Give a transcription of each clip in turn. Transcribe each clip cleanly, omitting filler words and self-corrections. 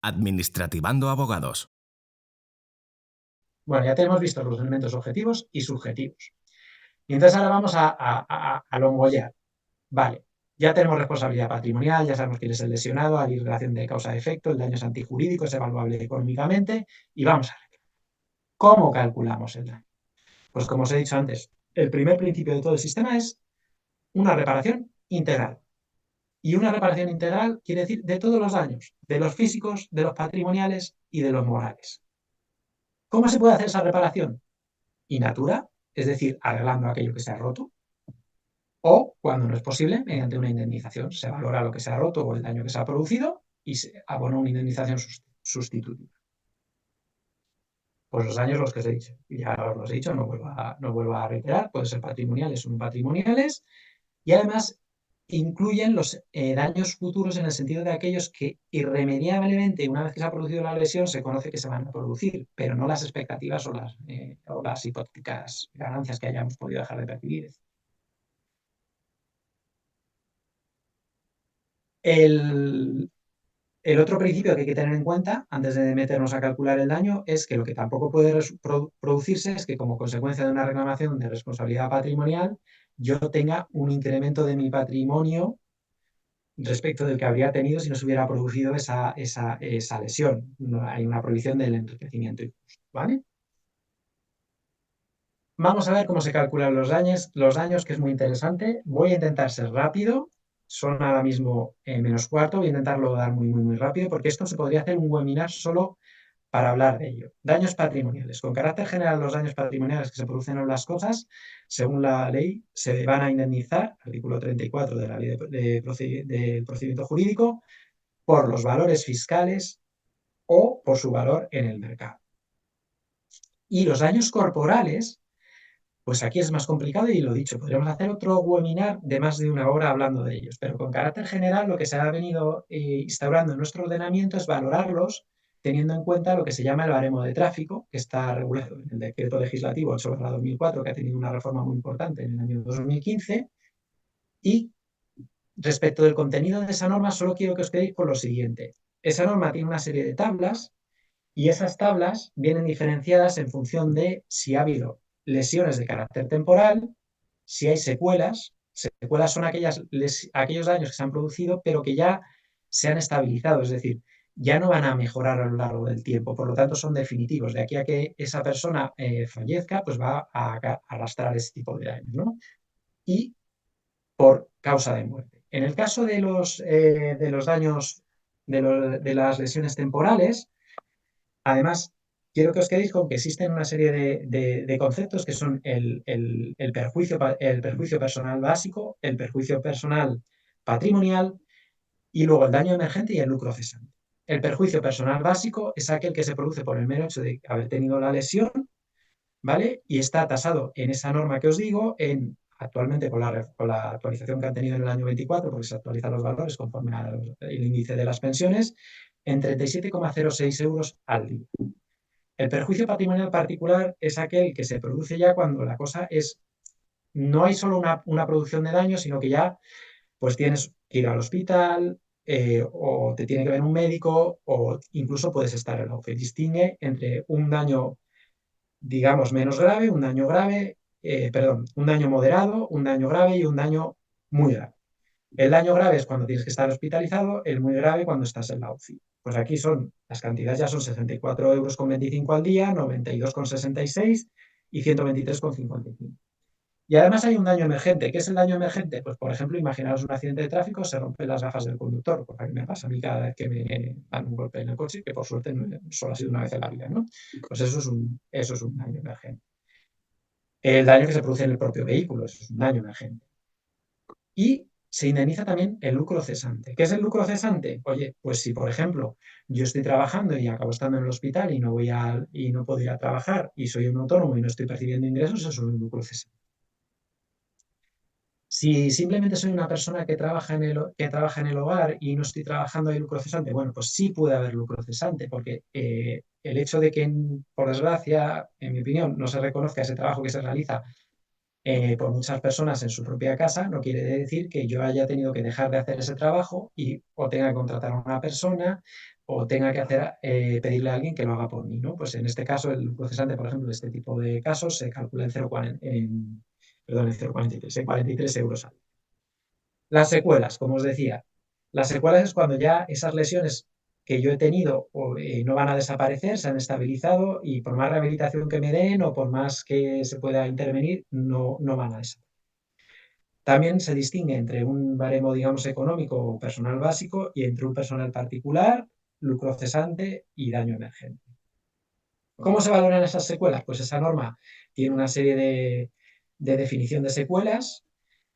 Administrativando abogados. Bueno, ya tenemos visto los elementos objetivos y subjetivos. Y entonces ahora vamos a longollar. Vale, ya tenemos responsabilidad patrimonial, ya sabemos quién es el lesionado, hay relación de causa-efecto, el daño es antijurídico, es evaluable económicamente y vamos a ver. ¿Cómo calculamos el daño? Pues como os he dicho antes, el primer principio de todo el sistema es una reparación integral. Y una reparación integral quiere decir de todos los daños, de los físicos, de los patrimoniales y de los morales. ¿Cómo se puede hacer esa reparación? In natura, es decir, arreglando aquello que se ha roto, o, cuando no es posible, mediante una indemnización. Se valora lo que se ha roto o el daño que se ha producido y se abona una indemnización sustitutiva. Pues los daños los que os he dicho. Ya os los he dicho, no vuelvo a reiterar. Pueden ser patrimoniales o no patrimoniales. Y además incluyen los daños futuros en el sentido de aquellos que irremediablemente, una vez que se ha producido la lesión, se conoce que se van a producir, pero no las expectativas o las hipotéticas ganancias que hayamos podido dejar de percibir. El otro principio que hay que tener en cuenta antes de meternos a calcular el daño es que lo que tampoco puede producirse es que, como consecuencia de una reclamación de responsabilidad patrimonial, yo tenga un incremento de mi patrimonio respecto del que habría tenido si no se hubiera producido esa lesión. No, hay una prohibición del enriquecimiento injusto, ¿vale? Vamos a ver cómo se calculan los daños, que es muy interesante. Voy a intentar ser rápido. Son ahora mismo -4. Voy a intentarlo dar muy rápido, porque esto se podría hacer un webinar solo para hablar de ello. Daños patrimoniales. Con carácter general, los daños patrimoniales que se producen en las cosas, según la ley, se van a indemnizar, artículo 34 de la ley del procedimiento jurídico, por los valores fiscales o por su valor en el mercado. Y los daños corporales, pues aquí es más complicado y lo dicho, podríamos hacer otro webinar de más de una hora hablando de ellos, pero con carácter general lo que se ha venido instaurando en nuestro ordenamiento es valorarlos teniendo en cuenta lo que se llama el baremo de tráfico, que está regulado en el decreto legislativo 8/2004, que ha tenido una reforma muy importante en el año 2015, y respecto del contenido de esa norma solo quiero que os quedéis con lo siguiente. Esa norma tiene una serie de tablas y esas tablas vienen diferenciadas en función de si ha habido lesiones de carácter temporal, si hay secuelas. Secuelas son aquellos daños que se han producido pero que ya se han estabilizado, es decir, ya no van a mejorar a lo largo del tiempo, por lo tanto son definitivos. De aquí a que esa persona fallezca, pues va a arrastrar ese tipo de daños, ¿no? Y por causa de muerte. En el caso de los daños, de las lesiones temporales, además, quiero que os quedéis con que existen una serie de conceptos que son el perjuicio personal básico, el perjuicio personal patrimonial y luego el daño emergente y el lucro cesante. El perjuicio personal básico es aquel que se produce por el mero hecho de haber tenido la lesión, ¿vale? Y está tasado en esa norma que os digo, actualmente con la actualización que han tenido en el año 24, porque se actualizan los valores conforme al índice de las pensiones, en 37,06 euros al día. El perjuicio patrimonial particular es aquel que se produce ya cuando la cosa es, no hay solo una producción de daño, sino que ya pues tienes que ir al hospital o te tiene que ver un médico o incluso puedes estar en la UCI. Distingue entre un daño, digamos, menos grave, un daño grave, un daño moderado, un daño grave y un daño muy grave. El daño grave es cuando tienes que estar hospitalizado, el muy grave cuando estás en la UCI. Pues aquí las cantidades ya son 64,25 € al día, 92,66 y 123,55. Y además hay un daño emergente. ¿Qué es el daño emergente? Pues, por ejemplo, imaginaos un accidente de tráfico, se rompen las gafas del conductor, porque me pasa a mí cada vez que me dan un golpe en el coche, que por suerte solo ha sido una vez en la vida, ¿no? Pues eso es un daño emergente. El daño que se produce en el propio vehículo, eso es un daño emergente. Y se indemniza también el lucro cesante. ¿Qué es el lucro cesante? Oye, pues si, por ejemplo, yo estoy trabajando y acabo estando en el hospital y no puedo ir a trabajar y soy un autónomo y no estoy percibiendo ingresos, eso es un lucro cesante. Si simplemente soy una persona que trabaja en el hogar y no estoy trabajando hay lucro cesante, bueno, pues sí puede haber lucro cesante, porque el hecho de que, por desgracia, en mi opinión, no se reconozca ese trabajo que se realiza por muchas personas en su propia casa, no quiere decir que yo haya tenido que dejar de hacer ese trabajo y o tenga que contratar a una persona o tenga que pedirle a alguien que lo haga por mí, ¿no? Pues en este caso, el procesante, por ejemplo, de este tipo de casos se calcula en 0,40, perdón, en 0,43, en 43 euros. Las secuelas, como os decía, las secuelas es cuando ya esas lesiones que yo he tenido no van a desaparecer, se han estabilizado y por más rehabilitación que me den o por más que se pueda intervenir, no van a desaparecer. También se distingue entre un baremo, digamos, económico o personal básico y entre un personal particular, lucro cesante y daño emergente. ¿Cómo se valoran esas secuelas? Pues esa norma tiene una serie de definición de secuelas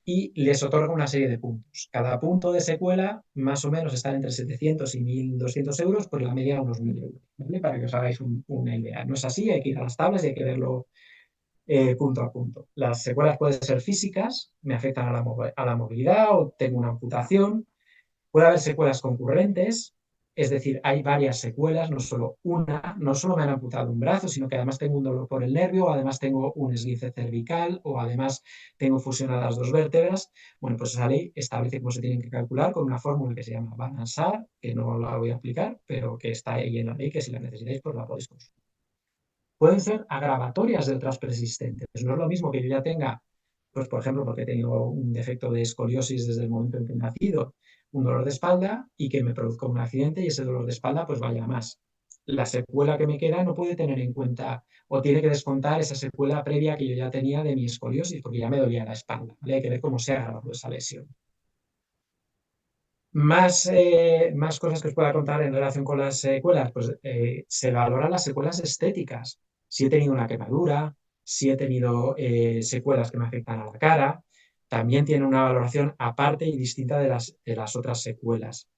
y les otorga una serie de puntos. Cada punto de secuela más o menos está entre 700 y 1.200 euros, por la media unos 1.000 euros, ¿vale? Para que os hagáis una idea. No es así, hay que ir a las tablas y hay que verlo punto a punto. Las secuelas pueden ser físicas, me afectan a la movilidad o tengo una amputación. Puede haber secuelas concurrentes, es decir, hay varias secuelas, no solo una, no solo me han amputado un brazo, sino que además tengo un dolor por el nervio, o además tengo un esguince cervical, o además tengo fusionadas dos vértebras. Bueno, pues esa ley establece cómo se tienen que calcular con una fórmula que se llama Van-Ansar, que no la voy a aplicar, pero que está ahí en la ley, que si la necesitáis, pues la podéis consultar. Pueden ser agravatorias de otras persistentes. No es lo mismo que yo ya tenga, pues por ejemplo, porque tengo un defecto de escoliosis desde el momento en que he nacido, un dolor de espalda y que me produzca un accidente y ese dolor de espalda pues vaya a más. La secuela que me queda no puede tener en cuenta o tiene que descontar esa secuela previa que yo ya tenía de mi escoliosis porque ya me dolía la espalda, ¿vale? Hay que ver cómo se ha agravado esa lesión. Más cosas que os pueda contar en relación con las secuelas, pues se valoran las secuelas estéticas. Si he tenido una quemadura, si he tenido secuelas que me afectan a la cara, también tiene una valoración aparte y distinta de las otras secuelas.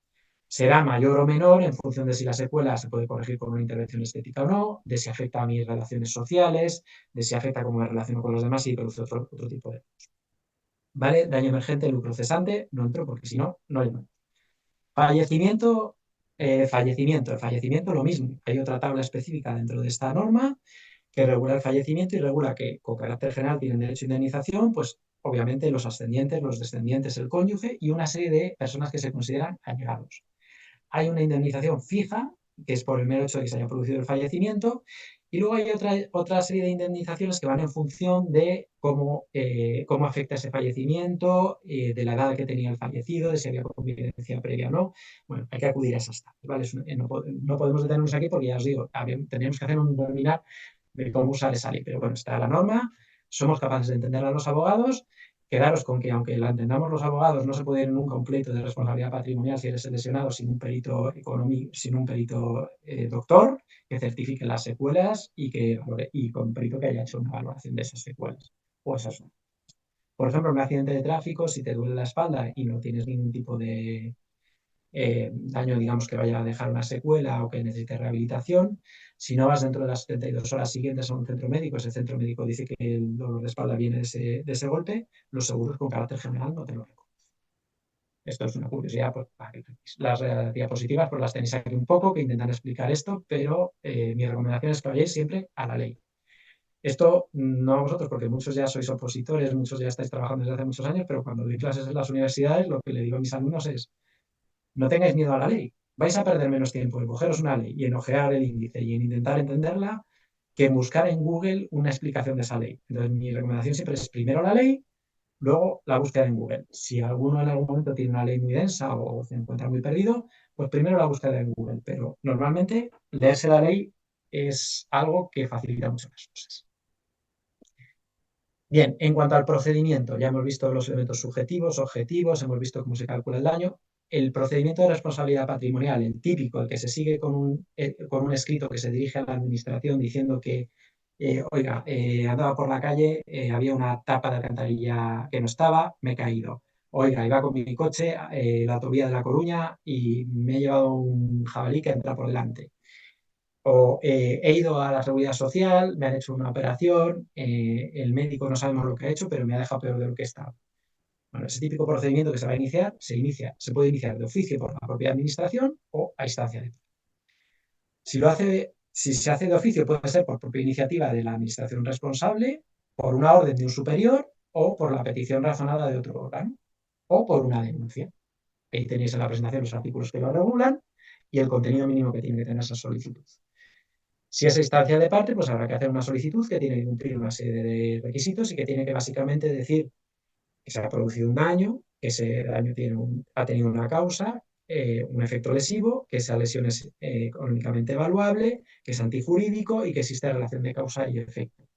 Será mayor o menor en función de si la secuela se puede corregir con una intervención estética o no, de si afecta a mis relaciones sociales, de si afecta a cómo me relaciono con los demás y produce otro tipo de... ¿Vale? Daño emergente, lucro cesante, no entro porque si no, no hay. Fallecimiento, el fallecimiento lo mismo. Hay otra tabla específica dentro de esta norma que regula el fallecimiento y regula que con carácter general tienen derecho a indemnización, pues obviamente los ascendientes, los descendientes, el cónyuge y una serie de personas que se consideran allegados. Hay una indemnización fija, que es por el mero hecho de que se haya producido el fallecimiento, y luego hay otra serie de indemnizaciones que van en función de cómo afecta ese fallecimiento, de la edad que tenía el fallecido, de si había convivencia previa o no. Bueno, hay que acudir a esas tablas, ¿vale? No podemos detenernos aquí porque ya os digo, tendríamos que hacer un webinar de cómo usar esa ley, pero bueno, está la norma, somos capaces de entenderla los abogados. Quedaros con que, aunque la entendamos los abogados, no se puede ir en un completo de responsabilidad patrimonial si eres el lesionado sin un perito económico, sin un perito doctor que certifique las secuelas y con un perito que haya hecho una valoración de esas secuelas. O esas no. Por ejemplo, en un accidente de tráfico, si te duele la espalda y no tienes ningún tipo de daño, digamos, que vaya a dejar una secuela o que necesite rehabilitación. Si no vas dentro de las 72 horas siguientes a un centro médico, ese centro médico dice que el dolor de espalda viene de ese golpe, los seguros con carácter general no te lo reconocen. Esto es una curiosidad, pues, para que las diapositivas pues las tenéis aquí un poco, que intentan explicar esto, pero mi recomendación es que vayáis siempre a la ley. Esto no a vosotros, porque muchos ya sois opositores, muchos ya estáis trabajando desde hace muchos años, pero cuando doy clases en las universidades, lo que le digo a mis alumnos es, no tengáis miedo a la ley. Vais a perder menos tiempo en cogeros una ley y en ojear el índice y en intentar entenderla que en buscar en Google una explicación de esa ley. Entonces, mi recomendación siempre es primero la ley, luego la búsqueda en Google. Si alguno en algún momento tiene una ley muy densa o se encuentra muy perdido, pues primero la búsqueda en Google. Pero normalmente leerse la ley es algo que facilita mucho las cosas. Bien, en cuanto al procedimiento, ya hemos visto los elementos subjetivos, objetivos, hemos visto cómo se calcula el daño. El procedimiento de responsabilidad patrimonial, el típico, el que se sigue con un escrito que se dirige a la administración diciendo que, oiga, andaba por la calle, había una tapa de alcantarilla que no estaba, me he caído. Oiga, iba con mi coche, la autovía de La Coruña y me he llevado un jabalí que entra por delante. O he ido a la seguridad social, me han hecho una operación, el médico no sabemos lo que ha hecho, pero me ha dejado peor de lo que estaba. Bueno, ese típico procedimiento que se va a iniciar, se puede iniciar de oficio por la propia administración o a instancia de... Si se hace de oficio, puede ser por propia iniciativa de la administración responsable, por una orden de un superior o por la petición razonada de otro órgano, o por una denuncia. Ahí tenéis en la presentación los artículos que lo regulan y el contenido mínimo que tiene que tener esa solicitud. Si es instancia de parte, pues habrá que hacer una solicitud que tiene que cumplir una serie de requisitos y que tiene que básicamente decir que se ha producido un daño, que ese daño ha tenido una causa, un efecto lesivo, que esa lesión es económicamente evaluable, que es antijurídico y que existe relación de causa y efecto.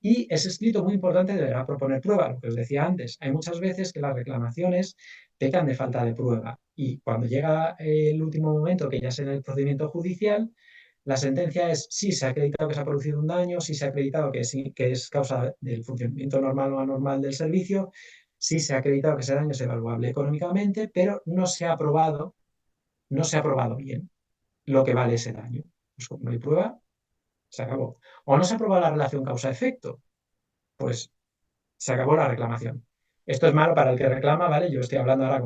Y ese escrito muy importante deberá proponer prueba, lo que os decía antes. Hay muchas veces que las reclamaciones pecan de falta de prueba y cuando llega el último momento, que ya es en el procedimiento judicial, la sentencia es sí, se ha acreditado que se ha producido un daño, sí se ha acreditado que es causa del funcionamiento normal o anormal del servicio, sí se ha acreditado que ese daño es evaluable económicamente, pero no se ha probado bien lo que vale ese daño. Pues como no hay prueba, se acabó. O no se ha probado la relación causa-efecto, pues se acabó la reclamación. Esto es malo para el que reclama, ¿vale? Yo estoy hablando ahora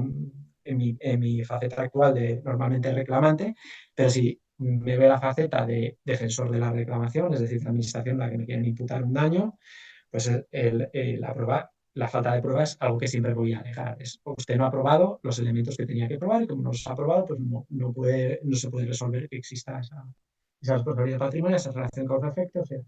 en mi faceta actual de normalmente reclamante, pero si me ve la faceta de defensor de la reclamación, es decir, la administración la que me quieren imputar un daño, pues la falta de prueba es algo que siempre voy a alegar. Usted no ha probado los elementos que tenía que probar y como no los ha probado, pues no se puede resolver que exista esa responsabilidad patrimonial, esa relación causa-efecto, etc.